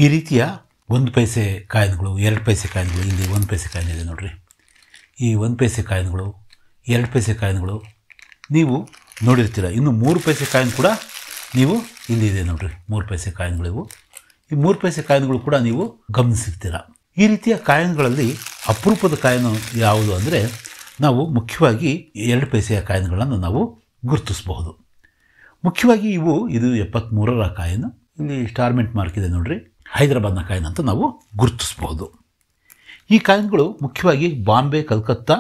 ಈ ರೀತಿಯ 1 ಪೈಸೆ ಕಾಯಿನ್ಗಳು, 2 ಪೈಸೆ ಕಾಯಿನ್ಗಳು, ಇಲ್ಲಿ 1 ಪೈಸೆ ಕಾಯಿನ್ ಇದೆ ನೋಡಿರಿ. ಈ 1 ಪೈಸೆ ಕಾಯಿನ್ಗಳು, 2 ಪೈಸೆ ಕಾಯಿನ್ಗಳು ನೀವು ನೋಡಿರ್ತೀರ. ಇನ್ನು 3 ಪೈಸೆ ಕಾಯಿನ್ ಕೂಡ ನೀವು ಇಲ್ಲಿ ಇದೆ ನೋಡಿರಿ, 3 ಪೈಸೆ ಕಾಯಿನ್ಗಳಿವು. ಈ 3 ಪೈಸೆ ಕಾಯಿನ್ಗಳು ಕೂಡ ನೀವು ಗಮನಿಸಿರ್ತೀರ. ಈ ರೀತಿಯ ಕಾಯಿನ್ಗಳಲ್ಲಿ ಅಪರೂಪದ ಕಾಯಿನ್ ಯಾವುದು ಅಂದರೆ ನಾವು ಮುಖ್ಯವಾಗಿ 2 ಪೈಸೆಯ ಕಾಯಿನ್ಗಳನ್ನು ನಾವು ಗುರುತಿಸಬಹುದು. ಮುಖ್ಯವಾಗಿ ಇದು 73ರ ಕಾಯಿನ್. ಇಲ್ಲಿ ಸ್ಟಾರ್ಮೆಂಟ್ ಮಾರ್ಕ್ ಇದೆ ನೋಡಿರಿ, ಹೈದರಾಬಾದ್ನ ಕಾಯಿನ್ ಅಂತ ನಾವು ಗುರುತಿಸ್ಬೋದು. ಈ ಕಾಯಿನ್ಗಳು ಮುಖ್ಯವಾಗಿ ಬಾಂಬೆ, ಕಲ್ಕತ್ತಾ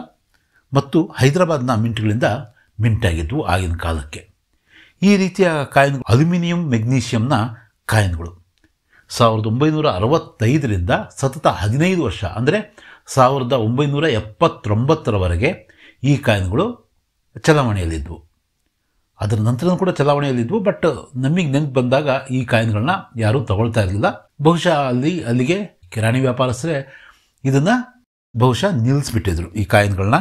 ಮತ್ತು ಹೈದರಾಬಾದ್ನ ಮಿಂಟ್ಗಳಿಂದ ಮಿಂಟಾಗಿದ್ವು ಆಗಿನ ಕಾಲಕ್ಕೆ. ಈ ರೀತಿಯ ಕಾಯಿನ್ ಅಲ್ಯೂಮಿನಿಯಂ ಮೆಗ್ನೀಷಿಯಂನ ಕಾಯಿನ್ಗಳು 1965ರಿಂದ ಸತತ 15 ವರ್ಷ ಅಂದರೆ 1979ರವರೆಗೆ ಈ ಕಾಯಿನ್ಗಳು ಚಲಾವಣೆಯಲ್ಲಿದ್ದವು. ಅದರ ನಂತರ ಕೂಡ ಚಲಾವಣೆಯಲ್ಲಿದ್ದವು. ಬಟ್ ನಮಗೆ ನೆನಪು ಬಂದಾಗ ಈ ಕಾಯಿನ್ಗಳನ್ನ ಯಾರೂ ತಗೊಳ್ತಾ ಇರಲಿಲ್ಲ. ಬಹುಶಃ ಅಲ್ಲಿಗೆ ಕಿರಾಣಿ ವ್ಯಾಪಾರಸ್ಥರೇ ಇದನ್ನು ಬಹುಶಃ ನಿಲ್ಲಿಸ್ಬಿಟ್ಟಿದ್ರು. ಈ ಕಾಯಿನ್ಗಳನ್ನ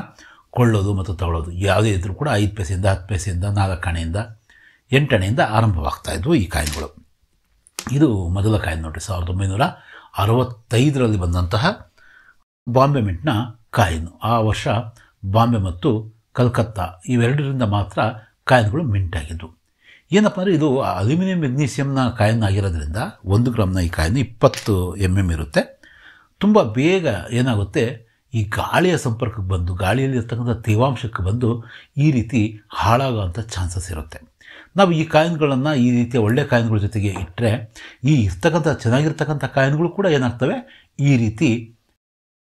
ಕೊಳ್ಳೋದು ಮತ್ತು ತಗೊಳ್ಳೋದು ಯಾವುದೇ ಇದ್ರೂ ಕೂಡ 5 ಪೈಸೆಯಿಂದ 10 ಪೈಸೆಯಿಂದ 4 ಆಣೆಯಿಂದ 8 ಆಣೆಯಿಂದ ಆರಂಭವಾಗ್ತಾಯಿದ್ವು ಈ ಕಾಯಿನ್ಗಳು. ಇದು ಮೊದಲ ಕಾಯಿನ್ ನೋಡಿರಿ, 1965ರಲ್ಲಿ ಬಂದಂತಹ ಬಾಂಬೆ ಮಿಂಟ್ನ ಕಾಯಿನ್. ಆ ವರ್ಷ ಬಾಂಬೆ ಮತ್ತು ಕಲ್ಕತ್ತಾ ಇವೆರಡರಿಂದ ಮಾತ್ರ ಕಾಯಿನ್ಗಳು ಮಿಂಟಾಗಿದ್ದವು. ಏನಪ್ಪ ಅಂದರೆ ಇದು ಅಲ್ಯೂಮಿನಿಯಂ ಮೆಗ್ನೀಷಿಯಂನ ಕಾಯಿನ್ ಆಗಿರೋದ್ರಿಂದ 1 ಗ್ರಾಮ್ನ ಈ ಕಾಯಿನ್ 20 mm ಇರುತ್ತೆ. ತುಂಬ ಬೇಗ ಏನಾಗುತ್ತೆ, ಈ ಗಾಳಿಯ ಸಂಪರ್ಕಕ್ಕೆ ಬಂದು ಗಾಳಿಯಲ್ಲಿ ಇರ್ತಕ್ಕಂಥ ತೇವಾಂಶಕ್ಕೆ ಬಂದು ಈ ರೀತಿ ಹಾಳಾಗೋವಂಥ ಚಾನ್ಸಸ್ ಇರುತ್ತೆ. ನಾವು ಈ ಕಾಯಿನ್ಗಳನ್ನು ಈ ರೀತಿಯ ಒಳ್ಳೆಯ ಕಾಯಿನ್ಗಳ ಜೊತೆಗೆ ಇಟ್ಟರೆ ಈ ಚೆನ್ನಾಗಿರ್ತಕ್ಕಂಥ ಕಾಯಿನ್ಗಳು ಕೂಡ ಏನಾಗ್ತವೆ, ಈ ರೀತಿ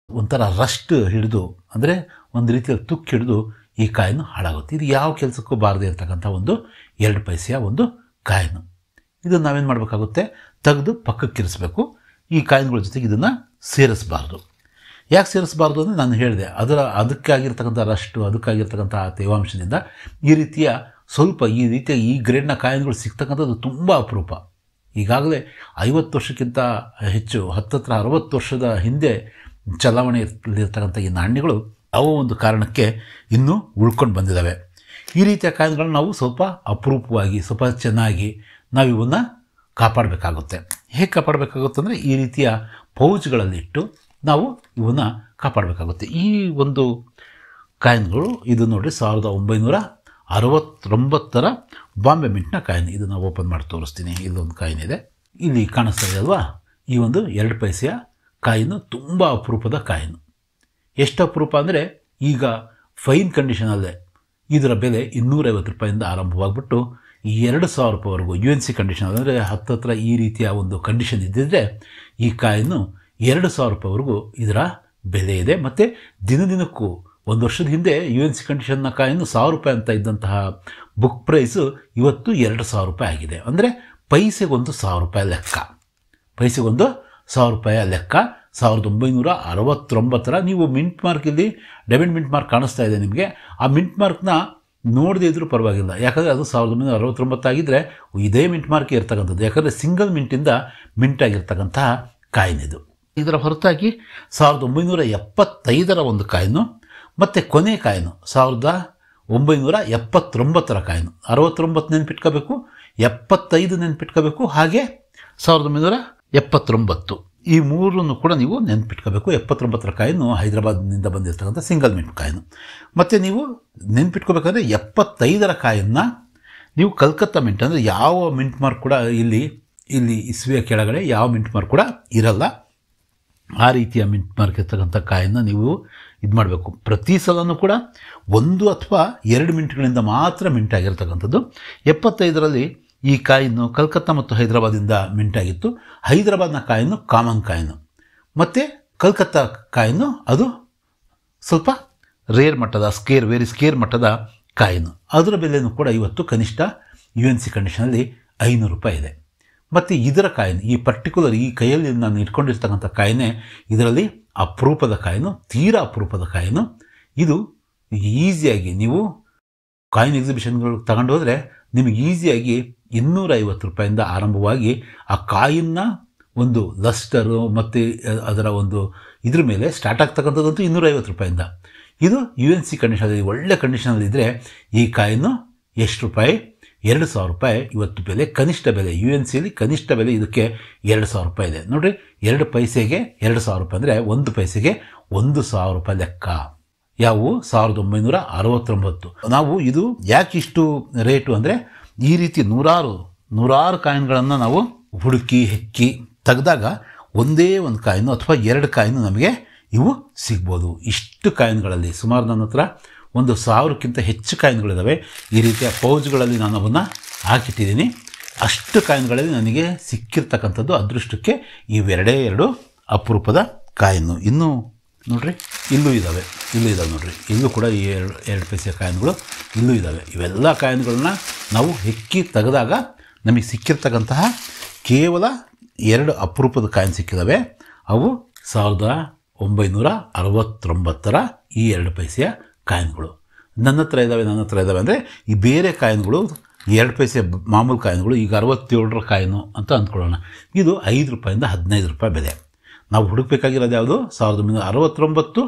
ಒಂಥರ ರಸ್ಟ್ ಹಿಡಿದು ಅಂದರೆ ಒಂದು ರೀತಿಯಲ್ಲಿ ತುಕ್ಕು ಹಿಡಿದು ಈ ಕಾಯಿನ್ ಹಾಳಾಗುತ್ತೆ. ಇದು ಯಾವ ಕೆಲಸಕ್ಕೂ ಬಾರದೇ ಇರತಕ್ಕಂಥ 2 ಪೈಸೆಯ ಕಾಯಿನು. ಇದನ್ನು ನಾವೇನು ಮಾಡಬೇಕಾಗುತ್ತೆ, ತೆಗೆದು ಪಕ್ಕಕ್ಕಿರಿಸಬೇಕು. ಈ ಕಾಯಿನ್ಗಳ ಜೊತೆಗೆ ಇದನ್ನು ಸೇರಿಸಬಾರ್ದು. ಯಾಕೆ ಸೇರಿಸಬಾರ್ದು ಅಂದರೆ ನಾನು ಹೇಳಿದೆ, ಅದಕ್ಕಾಗಿರ್ತಕ್ಕಂಥ ರಷ್ಟು, ಅದಕ್ಕಾಗಿರ್ತಕ್ಕಂಥ ತೇವಾಂಶದಿಂದ ಈ ರೀತಿಯ ಈ ಗ್ರೇಡ್ನ ಕಾಯಿನ್ಗಳು ಸಿಗ್ತಕ್ಕಂಥದ್ದು ತುಂಬ ಅಪರೂಪ. ಈಗಾಗಲೇ 50 ವರ್ಷಕ್ಕಿಂತ ಹೆಚ್ಚು, 60 ವರ್ಷದ ಹಿಂದೆ ಚಲಾವಣೆಯಲ್ಲಿರ್ತಕ್ಕಂಥ ಈ ನಾಣ್ಯಗಳು ಅವು ಒಂದು ಕಾರಣಕ್ಕೆ ಇನ್ನೂ ಉಳ್ಕೊಂಡು ಬಂದಿದ್ದಾವೆ. ಈ ರೀತಿಯ ಕಾಯಿನ್ಗಳನ್ನ ನಾವು ಸ್ವಲ್ಪ ಅಪರೂಪವಾಗಿ, ಸ್ವಲ್ಪ ಚೆನ್ನಾಗಿ ನಾವು ಇವನ್ನ ಕಾಪಾಡಬೇಕಾಗುತ್ತೆ. ಹೇಗೆ ಕಾಪಾಡಬೇಕಾಗುತ್ತೆ ಅಂದರೆ ಈ ರೀತಿಯ ಪೌಚ್ಗಳಲ್ಲಿಟ್ಟು ನಾವು ಇವನ್ನ ಕಾಪಾಡಬೇಕಾಗುತ್ತೆ. ಈ ಕಾಯಿನ್ಗಳು ಇದು ನೋಡಿರಿ 1969ರ ಬಾಂಬೆ ಮಿಂಟ್ನ ಕಾಯಿನ್. ಇದನ್ನು ಓಪನ್ ಮಾಡಿ ತೋರಿಸ್ತೀನಿ. ಇಲ್ಲೊಂದು ಕಾಯಿನ್ ಇದೆ, ಇಲ್ಲಿ ಕಾಣಿಸ್ತಾ ಇದೆ ಅಲ್ವಾ. ಈ 2 ಪೈಸೆಯ ಕಾಯಿನು ತುಂಬ ಅಪರೂಪದ ಕಾಯಿನು. ಎಷ್ಟು ಅಪರೂಪ ಅಂದರೆ ಈಗ ಫೈನ್ ಕಂಡೀಷನಲ್ಲೇ ಇದರ ಬೆಲೆ 250 ರೂಪಾಯಿಂದ ಆರಂಭವಾಗಿಬಿಟ್ಟು 2000 ರೂಪಾಯಿವರೆಗೂ UNC ಕಂಡೀಷನ್ ಅಂದರೆ ಹತ್ತಿರ ಈ ರೀತಿಯ ಕಂಡೀಷನ್ ಇದ್ದಿದ್ದರೆ ಈ ಕಾಯಿನು 2000 ರೂಪಾಯಿವರೆಗೂ ಇದರ ಬೆಲೆ ಇದೆ. ಮತ್ತು ದಿನಕ್ಕೂ 1 ವರ್ಷದ ಹಿಂದೆ UNC ಕಂಡೀಷನ್ನ ಕಾಯಿನು 1000 ರೂಪಾಯಿ ಅಂತ ಇದ್ದಂತಹ ಬುಕ್ ಪ್ರೈಸು ಇವತ್ತು 2000 ರೂಪಾಯಿ ಆಗಿದೆ. ಅಂದರೆ ಪೈಸೆಗೊಂದು 1000 ರೂಪಾಯಿ ಲೆಕ್ಕ, ಪೈಸೆಗೊಂದು 1000 ರೂಪಾಯಿಯ ಲೆಕ್ಕ. 1969ರ ನೀವು ಮಿಂಟ್ ಮಾರ್ಕ್, ಇಲ್ಲಿ ಡೈಮಂಡ್ ಮಿಂಟ್ ಮಾರ್ಕ್ ಕಾಣಿಸ್ತಾ ಇದೆ ನಿಮಗೆ. ಆ ಮಿಂಟ್ ಮಾರ್ಕ್ನ ನೋಡದೇ ಇದ್ರೂ ಪರವಾಗಿಲ್ಲ, ಯಾಕಂದರೆ ಅದು 1969 ಆಗಿದ್ದರೆ ಇದೇ ಮಿಂಟ್ ಮಾರ್ಕ್ ಇರ್ತಕ್ಕಂಥದ್ದು. ಯಾಕಂದರೆ ಸಿಂಗಲ್ ಮಿಂಟಿಂದ ಮಿಂಟ್ ಆಗಿರ್ತಕ್ಕಂತಹ ಕಾಯಿನ್ ಇದು. ಇದರ ಹೊರತಾಗಿ 1975ರ ಕಾಯಿನು ಮತ್ತು ಕೊನೆ ಕಾಯಿನು 1979ರ ಕಾಯಿನು. 69 ನೆನಪಿಟ್ಕೋಬೇಕು, 75 ನೆನಪಿಟ್ಕೋಬೇಕು, ಹಾಗೆ 1979 ಈ ಮೂರನ್ನು ಕೂಡ ನೀವು ನೆನ್ಪಿಟ್ಕೋಬೇಕು. 79ರ ಕಾಯಿನು ಹೈದರಾಬಾದ್ನಿಂದ ಬಂದಿರತಕ್ಕಂಥ ಸಿಂಗಲ್ ಮಿಂಟ್ ಕಾಯಿನು. ಮತ್ತು ನೀವು ನೆನ್ಪಿಟ್ಕೋಬೇಕಾದ್ರೆ 75ರ ಕಾಯಿನ್ನ ನೀವು ಕಲ್ಕತ್ತಾ ಮಿಂಟ್ ಅಂದರೆ ಯಾವ ಮಿಂಟ್ ಮಾರ್ಕ್ ಕೂಡ ಇಲ್ಲಿ ಇಸ್ವಿಯ ಕೆಳಗಡೆ ಯಾವ ಮಿಂಟ್ ಮಾರ್ಕ್ ಕೂಡ ಇರಲ್ಲ. ಆ ರೀತಿಯ ಮಿಂಟ್ ಮಾರ್ಕ್ ಇರ್ತಕ್ಕಂಥ ಕಾಯಿನ್ನ ನೀವು ಇದು ಮಾಡಬೇಕು. ಪ್ರತಿ ಸಲನೂ ಕೂಡ 1 ಅಥವಾ 2 ಮಿಂಟ್ಗಳಿಂದ ಮಾತ್ರ ಮಿಂಟ್ ಆಗಿರ್ತಕ್ಕಂಥದ್ದು. 75ರಲ್ಲಿ ಈ ಕಾಯಿನ್ನು ಕಲ್ಕತ್ತಾ ಮತ್ತು ಹೈದರಾಬಾದಿಂದ ಮಿಂಟಾಗಿತ್ತು. ಹೈದರಾಬಾದ್ನ ಕಾಯಿನ್ನು ಕಾಮನ್ ಕಾಯಿನು ಮತ್ತು ಕಲ್ಕತ್ತಾ ಕಾಯಿನ್ನು ಅದು ಸ್ವಲ್ಪ ರೇರ್ ಮಟ್ಟದ ವೆರಿ ಸ್ಕೇರ್ ಮಟ್ಟದ ಕಾಯಿನು. ಅದರ ಬೆಲೆಯೂ ಕೂಡ ಇವತ್ತು ಕನಿಷ್ಠ UNC ಕಂಡೀಷನಲ್ಲಿ 500 ರೂಪಾಯಿ ಇದೆ. ಮತ್ತು ಇದರ ಕಾಯಿನ್, ಈ ಪರ್ಟಿಕ್ಯುಲರ್ ಈ ಕೈಯಲ್ಲಿ ನಾನು ಇಟ್ಕೊಂಡಿರ್ತಕ್ಕಂಥ ಕಾಯಿನೇ ಇದರಲ್ಲಿ ಅಪರೂಪದ ಕಾಯಿನು, ತೀರಾ ಅಪರೂಪದ ಕಾಯಿನು. ಇದು ಈಸಿಯಾಗಿ ನೀವು ಕಾಯಿನ್ ಎಕ್ಸಿಬಿಷನ್ಗಳು ತಗೊಂಡು ಹೋದರೆ ನಿಮಗೆ ಈಸಿಯಾಗಿ 250 ರೂಪಾಯಿಂದ ಆರಂಭವಾಗಿ ಆ ಕಾಯಿನ್ನ ಲಸ್ಟರು ಮತ್ತು ಅದರ ಇದ್ರ ಮೇಲೆ ಸ್ಟಾರ್ಟ್ ಆಗ್ತಕ್ಕಂಥದ್ದಂತೂ 250 ರೂಪಾಯಿಂದ. ಇದು UNC ಕಂಡೀಷನಲ್ಲಿ ಒಳ್ಳೆ ಕಂಡೀಷನಲ್ಲಿದ್ದರೆ ಈ ಕಾಯಿನ್ನು ಎಷ್ಟು ರೂಪಾಯಿ? 2,000 ಇವತ್ತು ಬೆಲೆ, ಕನಿಷ್ಠ ಬೆಲೆ UNCಯಲ್ಲಿ ಕನಿಷ್ಠ ಬೆಲೆ ಇದಕ್ಕೆ 2,000 ಇದೆ. ನೋಡಿರಿ, 2 ಪೈಸೆಗೆ 2,000 ಅಂದರೆ 1 ಪೈಸೆಗೆ 1,000 ಲೆಕ್ಕ. ಯಾವುವು 1969. ನಾವು ಇದು ಯಾಕೆ ಇಷ್ಟು ರೇಟು ಅಂದರೆ, ಈ ರೀತಿ ನೂರಾರು ಕಾಯಿನ್ಗಳನ್ನು ನಾವು ಹುಡುಕಿ ಹೆಕ್ಕಿ ತೆಗೆದಾಗ ಒಂದೇ ಒಂದು ಕಾಯಿನು ಅಥವಾ 2 ಕಾಯಿನು ನಮಗೆ ಇವು ಸಿಗ್ಬೋದು. ಇಷ್ಟು ಕಾಯಿನ್ಗಳಲ್ಲಿ ಸುಮಾರು ನನ್ನ ಹತ್ರ 1,000ಕ್ಕಿಂತ ಹೆಚ್ಚು ಕಾಯಿನ್ಗಳಿದ್ದಾವೆ. ಈ ರೀತಿಯ ಪೌಚ್ಗಳಲ್ಲಿ ನಾನು ಅವನ್ನು ಹಾಕಿಟ್ಟಿದ್ದೀನಿ. ಅಷ್ಟು ಕಾಯಿನ್ಗಳಲ್ಲಿ ನನಗೆ ಸಿಕ್ಕಿರ್ತಕ್ಕಂಥದ್ದು ಅದೃಷ್ಟಕ್ಕೆ ಇವೆರಡೇ ಅಪರೂಪದ ಕಾಯಿನು. ಇನ್ನೂ ನೋಡಿರಿ, ಇಲ್ಲೂ ಇದ್ದಾವೆ ನೋಡಿರಿ, ಇಲ್ಲೂ ಕೂಡ ಈ 2 ಪೈಸೆ ಕಾಯಿನ್ಗಳು ಇಲ್ಲೂ ಇದ್ದಾವೆ. ಇವೆಲ್ಲ ಕಾಯಿನ್ಗಳನ್ನ ನಾವು ಹೆಕ್ಕಿ ತೆಗೆದಾಗ ನಮಗೆ ಸಿಕ್ಕಿರ್ತಕ್ಕಂತಹ ಕೇವಲ 2 ಅಪರೂಪದ ಕಾಯಿನ್ ಸಿಕ್ಕಿದ್ದಾವೆ. ಅವು 1969 ಈ 2 ಪೈಸೆಯ ಕಾಯಿನ್ಗಳು ನನ್ನ ಹತ್ರ ಇದ್ದಾವೆ ಅಂದರೆ, ಈ ಬೇರೆ ಕಾಯಿನ್ಗಳು 2 ಪೈಸೆ ಮಾಮೂಲು ಕಾಯಿನ್ಗಳು ಈಗ 67 ಕಾಯಿನು ಅಂತ ಅಂದ್ಕೊಳ್ಳೋಣ. ಇದು ₹5 15 ಬೆಲೆ. ನಾವು ಹುಡುಕಬೇಕಾಗಿರೋದು ಯಾವುದು? 1969 ಮತ್ತು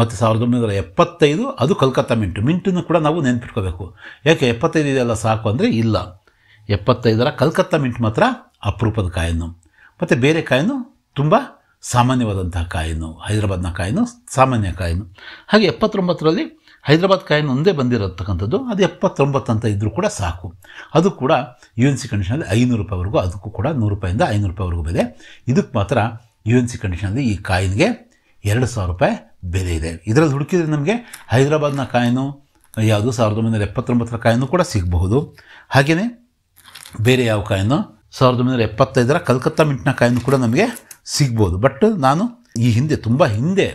1975. ಅದು ಕಲ್ಕತ್ತಾ ಮಿಂಟನ್ನು ಕೂಡ ನಾವು ನೆನ್ಪಿಟ್ಕೋಬೇಕು. ಯಾಕೆ 75 ಇದೆಲ್ಲ ಸಾಕು ಅಂದರೆ ಇಲ್ಲ, 75ರ ಕಲ್ಕತ್ತಾ ಮಿಂಟ್ ಮಾತ್ರ ಅಪರೂಪದ ಕಾಯಿನು. ಮತ್ತು ಬೇರೆ ಕಾಯಿನು ತುಂಬ ಸಾಮಾನ್ಯವಾದಂತಹ ಕಾಯಿನು, ಹೈದರಾಬಾದ್ನ ಕಾಯಿನು ಸಾಮಾನ್ಯ ಕಾಯಿನು. ಹಾಗೆ 79ರಲ್ಲಿ ಹೈದರಾಬಾದ್ ಕಾಯಿನ್ ಒಂದೇ ಬಂದಿರತಕ್ಕಂಥದ್ದು, ಅದು 79 ಅಂತ ಇದ್ದರೂ ಕೂಡ ಸಾಕು. ಅದು ಕೂಡ UNC ಕಂಡೀಷನಲ್ಲಿ ₹500ವರೆಗೂ, ಅದಕ್ಕೂ ಕೂಡ ₹100 500ವರೆಗೂ ಬೆಲೆ. ಇದಕ್ಕೆ ಮಾತ್ರ UNC ಕಂಡೀಷನಲ್ಲಿ ಈ ಕಾಯಿನ್ಗೆ ₹2,000 ಬೆಲೆ ಇದೆ. ಇದರಲ್ಲಿ ಹುಡುಕಿದ್ರೆ ನಮಗೆ ಹೈದರಾಬಾದ್ನ ಕಾಯಿನು ಯಾವುದು 1979ರ ಕಾಯಿನು ಕೂಡ ಸಿಗಬಹುದು. ಹಾಗೆಯೇ ಬೇರೆ ಯಾವ ಕಾಯಿನು 1975ರ ಕಲ್ಕತ್ತಾ ಮಿಂಟ್ನ ಕಾಯಿನು ಕೂಡ ನಮಗೆ ಸಿಗ್ಬೋದು. ಬಟ್ ನಾನು ಈ ಹಿಂದೆ ತುಂಬ ಹಿಂದೆ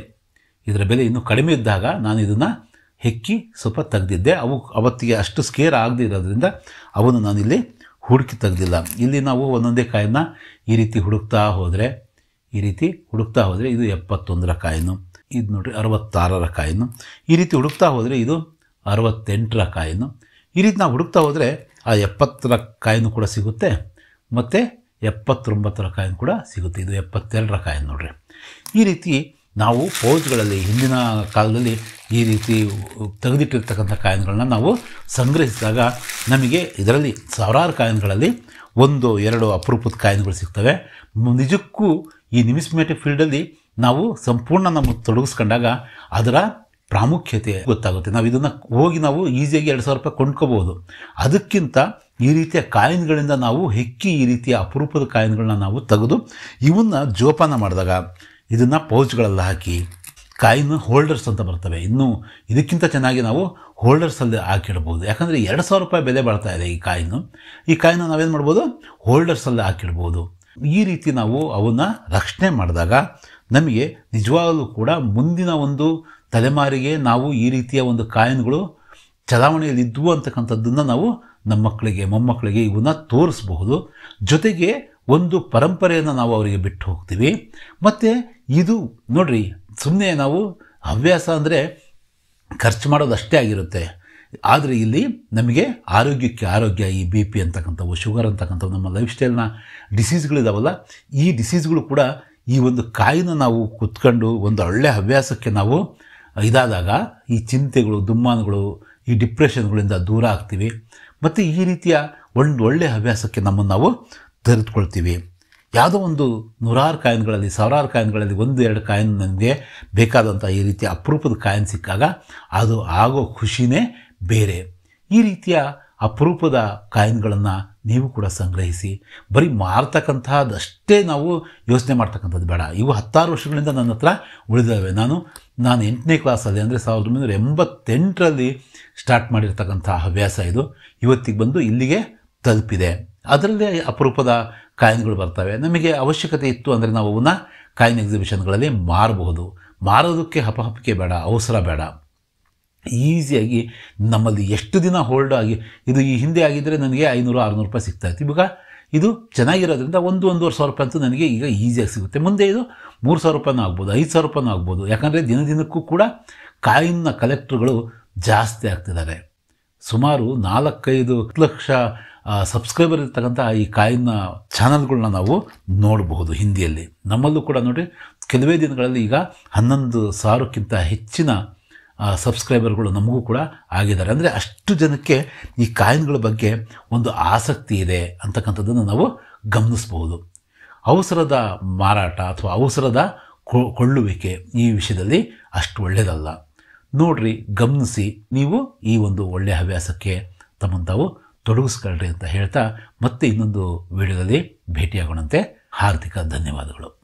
ಇದರ ಬೆಲೆ ಇನ್ನೂ ಕಡಿಮೆ ಇದ್ದಾಗ ನಾನು ಇದನ್ನು ಹೆಕ್ಕಿ ಸ್ವಲ್ಪ ತೆಗೆದಿದ್ದೆ. ಅವು ಅವತ್ತಿಗೆ ಅಷ್ಟು ಸ್ಕೇರ್ ಆಗದೆ ಇರೋದ್ರಿಂದ ಅವನ್ನು ನಾನಿಲ್ಲಿ ಹುಡುಕಿ ತೆಗೆದಿಲ್ಲ. ಇಲ್ಲಿ ನಾವು ಒಂದೊಂದೇ ಕಾಯಿನ ಈ ರೀತಿ ಹುಡುಕ್ತಾ ಹೋದರೆ ಇದು 71ರ ಕಾಯಿನು, ಇದು ನೋಡಿರಿ 66ರ ಕಾಯಿನು. ಈ ರೀತಿ ಹುಡುಕ್ತಾ ಹೋದರೆ ಇದು 68ರ ಕಾಯಿನು. ಈ ರೀತಿ ನಾವು ಹುಡುಕ್ತಾ ಹೋದರೆ ಆ 70ರ ಕಾಯಿನು ಕೂಡ ಸಿಗುತ್ತೆ ಮತ್ತು 79ರ ಕಾಯಿನ್ ಕೂಡ ಸಿಗುತ್ತೆ. ಇದು 72ರ ಕಾಯಿನ್ ನೋಡ್ರಿ. ಈ ರೀತಿ ನಾವು ಪೌಚ್ಗಳಲ್ಲಿ ಹಿಂದಿನ ಕಾಲದಲ್ಲಿ ಈ ರೀತಿ ತೆಗೆದಿಟ್ಟಿರ್ತಕ್ಕಂಥ ಕಾಯಿನ್ಗಳನ್ನ ನಾವು ಸಂಗ್ರಹಿಸಿದಾಗ ನಮಗೆ ಇದರಲ್ಲಿ ಸಾವಿರಾರು ಕಾಯಿನ್ಗಳಲ್ಲಿ 1-2 ಅಪರೂಪದ ಕಾಯಿನ್ಗಳು ಸಿಗ್ತವೆ. ನಿಜಕ್ಕೂ ಈ ನಿಮಿಸ್ಮ್ಯಾಟಿಕ್ ಫೀಲ್ಡಲ್ಲಿ ನಾವು ಸಂಪೂರ್ಣ ನಮ್ಮ ತೊಡಗಿಸ್ಕೊಂಡಾಗ ಅದರ ಪ್ರಾಮುಖ್ಯತೆ ಗೊತ್ತಾಗುತ್ತೆ. ನಾವು ಇದನ್ನು ಹೋಗಿ ನಾವು ಈಸಿಯಾಗಿ ₹2,000 ಕೊಂಡ್ಕೋಬೋದು. ಅದಕ್ಕಿಂತ ಈ ರೀತಿಯ ಕಾಯಿನ್ಗಳಿಂದ ನಾವು ಹೆಕ್ಕಿ ಈ ರೀತಿಯ ಅಪರೂಪದ ಕಾಯಿನ್ಗಳನ್ನ ನಾವು ತೆಗೆದು ಇವನ್ನ ಜೋಪಾನ ಮಾಡಿದಾಗ, ಇದನ್ನು ಪೌಚ್ಗಳಲ್ಲಿ ಹಾಕಿ ಕಾಯಿನ್ ಹೋಲ್ಡರ್ಸ್ ಅಂತ ಬರ್ತವೆ, ಇನ್ನೂ ಇದಕ್ಕಿಂತ ಚೆನ್ನಾಗಿ ನಾವು ಹೋಲ್ಡರ್ಸಲ್ಲಿ ಹಾಕಿಡ್ಬೋದು. ಯಾಕಂದರೆ ₹2,000 ಬೆಲೆ ಬಾಳ್ತಾ ಇದೆ ಈ ಕಾಯಿನು. ಈ ಕಾಯಿನ ನಾವೇನು ಮಾಡ್ಬೋದು? ಹೋಲ್ಡರ್ಸಲ್ಲಿ ಹಾಕಿಡ್ಬೋದು. ಈ ರೀತಿ ನಾವು ಅವನ್ನು ರಕ್ಷಣೆ ಮಾಡಿದಾಗ ನಮಗೆ ನಿಜವಾಗಲೂ ಕೂಡ ಮುಂದಿನ ಒಂದು ತಲೆಮಾರಿಗೆ ನಾವು ಈ ರೀತಿಯ ಒಂದು ಕಾಯಿನ್ಗಳು ಚಲಾವಣೆಯಲ್ಲಿ ಇದ್ವು ಅಂತಕ್ಕಂಥದ್ದನ್ನು ನಾವು ನಮ್ಮ ಮಕ್ಕಳಿಗೆ ಮೊಮ್ಮಕ್ಕಳಿಗೆ ಇವನ್ನ ತೋರಿಸಬಹುದು. ಜೊತೆಗೆ ಒಂದು ಪರಂಪರೆಯನ್ನು ನಾವು ಅವರಿಗೆ ಬಿಟ್ಟು ಹೋಗ್ತೀವಿ. ಮತ್ತು ಇದು ನೋಡ್ರಿ, ಸುಮ್ಮನೆ ನಾವು ಹವ್ಯಾಸ ಅಂದರೆ ಖರ್ಚು ಮಾಡೋದು ಅಷ್ಟೇ ಆಗಿರುತ್ತೆ. ಆದರೆ ಇಲ್ಲಿ ನಮಗೆ ಆರೋಗ್ಯಕ್ಕೆ ಆರೋಗ್ಯ, ಈ BP ಅಂತಕ್ಕಂಥವು, ಶುಗರ್ ಅಂತಕ್ಕಂಥವು, ನಮ್ಮ ಲೈಫ್ ಸ್ಟೈಲ್ನ ಡಿಸೀಸ್ಗಳಿದಾವಲ್ಲ, ಈ ಡಿಸೀಸ್ಗಳು ಕೂಡ ಈ ಒಂದು ಕಾಯಿನ ನಾವು ಕುತ್ಕೊಂಡು ಒಂದು ಒಳ್ಳೆಯ ಹವ್ಯಾಸಕ್ಕೆ ನಾವು ಇದಾದಾಗ ಈ ಚಿಂತೆಗಳು, ದುಮ್ಮಾನಗಳು, ಈ ಡಿಪ್ರೆಷನ್ಗಳಿಂದ ದೂರ ಆಗ್ತೀವಿ. ಮತ್ತು ಈ ರೀತಿಯ ಒಂದು ಒಳ್ಳೆಯ ಹವ್ಯಾಸಕ್ಕೆ ನಮ್ಮನ್ನು ನಾವು ತೆರೆದುಕೊಳ್ತೀವಿ. ಯಾವುದೋ ಒಂದು ನೂರಾರು ಕಾಯಿನ್ಗಳಲ್ಲಿ, ಸಾವಿರಾರು ಕಾಯಿನ್ಗಳಲ್ಲಿ 1-2 ಕಾಯಿನ್ ನನಗೆ ಬೇಕಾದಂಥ ಈ ರೀತಿಯ ಅಪರೂಪದ ಕಾಯಿನ್ ಸಿಕ್ಕಾಗ ಅದು ಆಗೋ ಖುಷಿನೇ ಬೇರೆ. ಈ ರೀತಿಯ ಅಪರೂಪದ ಕಾಯಿನ್ಗಳನ್ನು ನೀವು ಕೂಡ ಸಂಗ್ರಹಿಸಿ. ಬರೀ ಮಾರ್ತಕ್ಕಂತಹದಷ್ಟೇ ನಾವು ಯೋಚನೆ ಮಾಡ್ತಕ್ಕಂಥದ್ದು ಬೇಡ. ಇವು 16 ವರ್ಷಗಳಿಂದ ನನ್ನ ಹತ್ರ ಉಳಿದಾವೆ. ನಾನು 8ನೇ ಕ್ಲಾಸಲ್ಲಿ ಅಂದರೆ 1988ರಲ್ಲಿ ಸ್ಟಾರ್ಟ್ ಮಾಡಿರ್ತಕ್ಕಂಥ ಹವ್ಯಾಸ ಇದು. ಇವತ್ತಿಗೆ ಬಂದು ಇಲ್ಲಿಗೆ ತಲುಪಿದೆ. ಅದರಲ್ಲೇ ಅಪರೂಪದ ಕಾಯಿನ್ಗಳು ಬರ್ತವೆ. ನಮಗೆ ಅವಶ್ಯಕತೆ ಇತ್ತು ಅಂದರೆ ನಾವು ಅವನ್ನ ಕಾಯಿನ್ ಎಕ್ಸಿಬಿಷನ್ಗಳಲ್ಲಿ ಮಾರಬಹುದು. ಮಾರೋದಕ್ಕೆ ಹಪಹಪಿಕೆ ಬೇಡ, ಅವಸರ ಬೇಡ. ಈಸಿಯಾಗಿ ನಮ್ಮಲ್ಲಿ ಎಷ್ಟು ದಿನ ಹೋಲ್ಡ್ ಆಗಿ, ಇದು ಈ ಹಿಂದೆ ಆಗಿದ್ದರೆ ನನಗೆ ₹500-600 ಸಿಗ್ತಾಯಿತ್ತು. ಇವಾಗ ಇದು ಚೆನ್ನಾಗಿರೋದ್ರಿಂದ $1,000-1,500 ಅಂತೂ ನನಗೆ ಈಗ ಈಸಿಯಾಗಿ ಸಿಗುತ್ತೆ. ಮುಂದೆ ಇದು ₹3,000 ಆಗ್ಬೋದು, ₹5,000 ಆಗ್ಬೋದು. ಯಾಕಂದರೆ ದಿನದಿನಕ್ಕೂ ಕೂಡ ಕಾಯಿನ್ನ ಕಲೆಕ್ಟರ್ಗಳು ಜಾಸ್ತಿ ಆಗ್ತಿದ್ದಾರೆ. ಸುಮಾರು 4-5 ಲಕ್ಷ ಸಬ್ಸ್ಕ್ರೈಬರ್ ಇರ್ತಕ್ಕಂಥ ಈ ಕಾಯಿನ್ನ ಚಾನಲ್ಗಳನ್ನ ನಾವು ನೋಡಬಹುದು ಹಿಂದಿಯಲ್ಲಿ. ನಮ್ಮಲ್ಲೂ ಕೂಡ ನೋಡಿ, ಕೆಲವೇ ದಿನಗಳಲ್ಲಿ ಈಗ 11,000ಕ್ಕಿಂತ ಹೆಚ್ಚಿನ ಸಬ್ಸ್ಕ್ರೈಬರ್ಗಳು ನಮಗೂ ಕೂಡ ಆಗಿದ್ದಾರೆ. ಅಂದರೆ ಅಷ್ಟು ಜನಕ್ಕೆ ಈ ಕಾಯಿನ್ಗಳ ಬಗ್ಗೆ ಒಂದು ಆಸಕ್ತಿ ಇದೆ ಅಂತಕ್ಕಂಥದ್ದನ್ನು ನಾವು ಗಮನಿಸ್ಬೋದು. ಅವಸರದ ಮಾರಾಟ ಅಥವಾ ಅವಸರದ ಕೊಳ್ಳುವಿಕೆ ಈ ವಿಷಯದಲ್ಲಿ ಅಷ್ಟು ಒಳ್ಳೆಯದಲ್ಲ. ನೋಡ್ರಿ, ಗಮನಿಸಿ, ನೀವು ಈ ಒಂದು ಒಳ್ಳೆಯ ಹವ್ಯಾಸಕ್ಕೆ ತಮ್ಮನ್ನು ತಾವು ತೊಡಗಿಸ್ಕೊಳ್ರಿ ಅಂತ ಹೇಳ್ತಾ ಮತ್ತೆ ಇನ್ನೊಂದು ವಿಡಿಯೋದಲ್ಲಿ ಭೇಟಿಯಾಗೋಣಂತೆ. ಹಾರ್ದಿಕ ಧನ್ಯವಾದಗಳು.